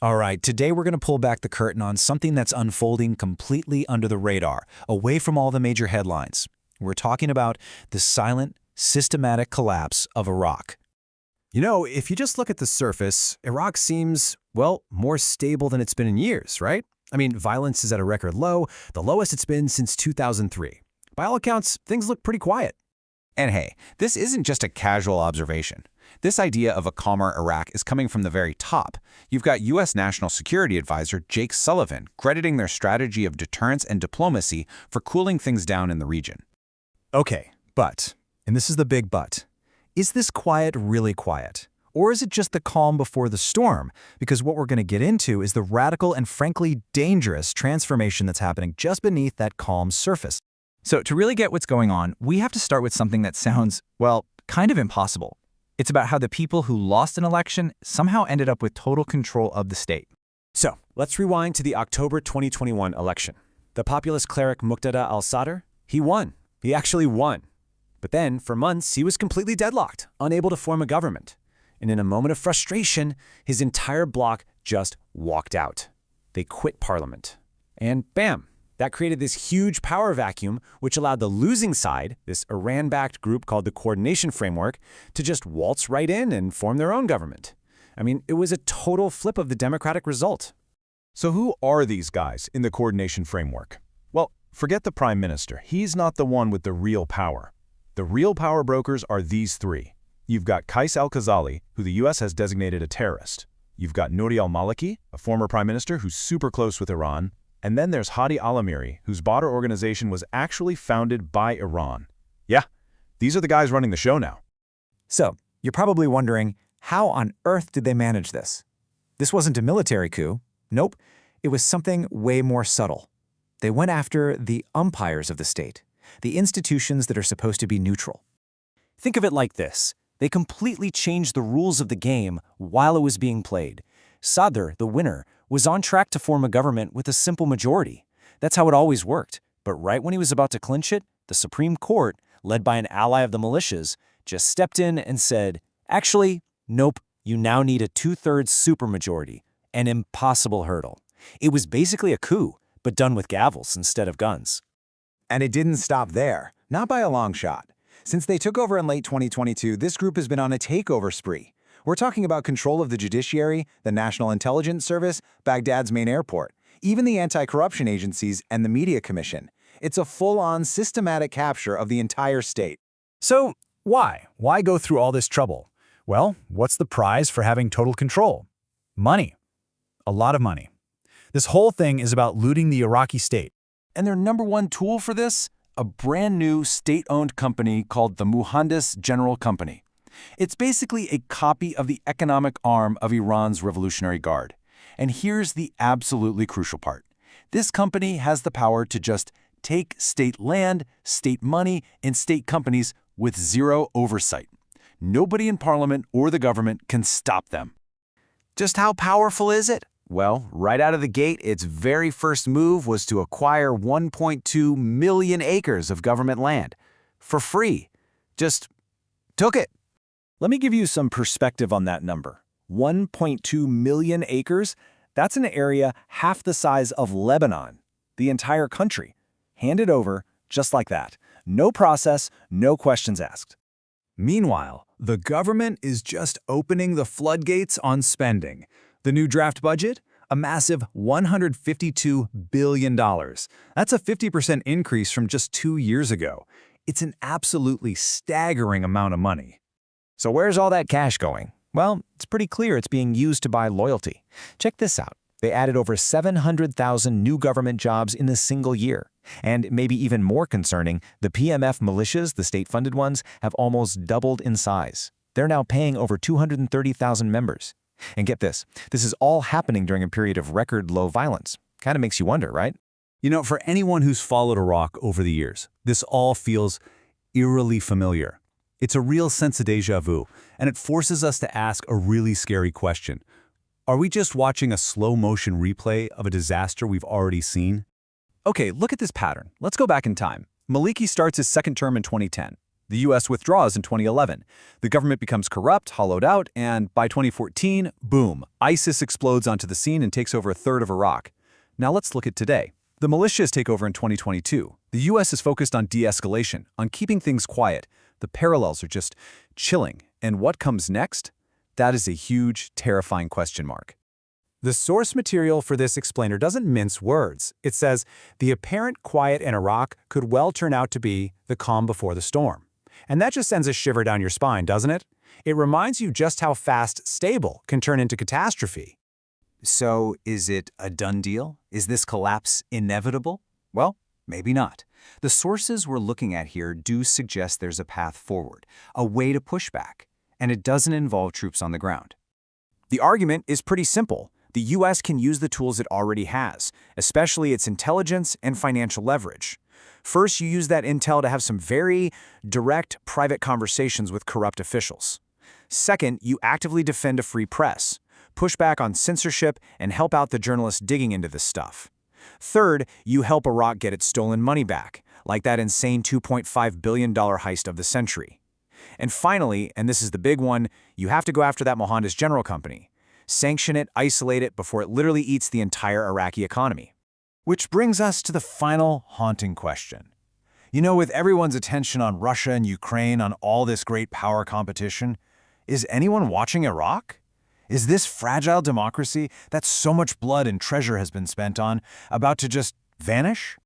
All right, today we're going to pull back the curtain on something that's unfolding completely under the radar, away from all the major headlines. We're talking about the silent, systematic collapse of Iraq. You know, if you just look at the surface, Iraq seems, well, more stable than it's been in years, right? I mean, violence is at a record low, the lowest it's been since 2003. By all accounts, things look pretty quiet. And hey, this isn't just a casual observation. This idea of a calmer Iraq is coming from the very top. You've got U.S. National Security Advisor Jake Sullivan crediting their strategy of deterrence and diplomacy for cooling things down in the region. Okay, but, and this is the big but, is this quiet really quiet? Or is it just the calm before the storm? Because what we're going to get into is the radical and frankly dangerous transformation that's happening just beneath that calm surface. So to really get what's going on, we have to start with something that sounds, well, kind of impossible. It's about how the people who lost an election somehow ended up with total control of the state. So, let's rewind to the October 2021 election. The populist cleric Muqtada al-Sadr, he won. He actually won. But then, for months, he was completely deadlocked, unable to form a government. And in a moment of frustration, his entire bloc just walked out. They quit parliament. And bam! That created this huge power vacuum, which allowed the losing side, this Iran-backed group called the Coordination Framework, to just waltz right in and form their own government. I mean, it was a total flip of the democratic result. So who are these guys in the Coordination Framework? Well, forget the Prime Minister. He's not the one with the real power. The real power brokers are these three. You've got Qais al-Khazali, who the U.S. has designated a terrorist. You've got Nouri al-Maliki, a former prime minister who's super close with Iran. And then there's Hadi al-Amiri, whose Badr organization was actually founded by Iran. Yeah, these are the guys running the show now. So, you're probably wondering, how on earth did they manage this? This wasn't a military coup. Nope, it was something way more subtle. They went after the umpires of the state, the institutions that are supposed to be neutral. Think of it like this. They completely changed the rules of the game while it was being played. Sadr, the winner, was on track to form a government with a simple majority. That's how it always worked. But right when he was about to clinch it, the Supreme Court, led by an ally of the militias, just stepped in and said, actually, nope, you now need a 2/3 supermajority, an impossible hurdle. It was basically a coup, but done with gavels instead of guns. And it didn't stop there, not by a long shot. Since they took over in late 2022, this group has been on a takeover spree. We're talking about control of the judiciary, the National Intelligence Service, Baghdad's main airport, even the anti-corruption agencies and the Media Commission. It's a full-on systematic capture of the entire state. So why? Why go through all this trouble? Well, what's the prize for having total control? Money. A lot of money. This whole thing is about looting the Iraqi state. And their number one tool for this? A brand new state-owned company called the Muhandis General Company. It's basically a copy of the economic arm of Iran's Revolutionary Guard. And here's the absolutely crucial part. This company has the power to just take state land, state money, and state companies with zero oversight. Nobody in parliament or the government can stop them. Just how powerful is it? Well, right out of the gate, its very first move was to acquire 1.2 million acres of government land. For free. Just took it. Let me give you some perspective on that number. 1.2 million acres? That's an area half the size of Lebanon, the entire country. Handed over just like that. No process, no questions asked. Meanwhile, the government is just opening the floodgates on spending. The new draft budget? A massive $152 billion. That's a 50% increase from just 2 years ago. It's an absolutely staggering amount of money. So where's all that cash going? Well, it's pretty clear it's being used to buy loyalty. Check this out. They added over 700,000 new government jobs in a single year. And maybe even more concerning, the PMF militias, the state-funded ones, have almost doubled in size. They're now paying over 230,000 members. And get this is all happening during a period of record low violence. Kind of makes you wonder, right? You know, for anyone who's followed Iraq over the years, this all feels eerily familiar. It's a real sense of déjà vu, and it forces us to ask a really scary question. Are we just watching a slow-motion replay of a disaster we've already seen? Okay, look at this pattern. Let's go back in time. Maliki starts his second term in 2010. The U.S. withdraws in 2011. The government becomes corrupt, hollowed out, and by 2014, boom, ISIS explodes onto the scene and takes over a third of Iraq. Now let's look at today. The militias take over in 2022. The U.S. is focused on de-escalation, on keeping things quiet. The parallels are just chilling. And what comes next? That is a huge, terrifying question mark. The source material for this explainer doesn't mince words. It says, the apparent quiet in Iraq could well turn out to be the calm before the storm. And that just sends a shiver down your spine, doesn't it? It reminds you just how fast stable can turn into catastrophe. So, is it a done deal? Is this collapse inevitable? Well, maybe not. The sources we're looking at here do suggest there's a path forward, a way to push back, and it doesn't involve troops on the ground. The argument is pretty simple. The U.S. can use the tools it already has, especially its intelligence and financial leverage. First, you use that intel to have some very direct private conversations with corrupt officials. Second, you actively defend a free press, push back on censorship, and help out the journalists digging into this stuff. Third, you help Iraq get its stolen money back, like that insane $2.5 billion heist of the century. And finally, and this is the big one, you have to go after that Mohandas General Company. Sanction it, isolate it before it literally eats the entire Iraqi economy. Which brings us to the final haunting question. You know, with everyone's attention on Russia and Ukraine, on all this great power competition, is anyone watching Iraq? Is this fragile democracy that so much blood and treasure has been spent on about to just vanish?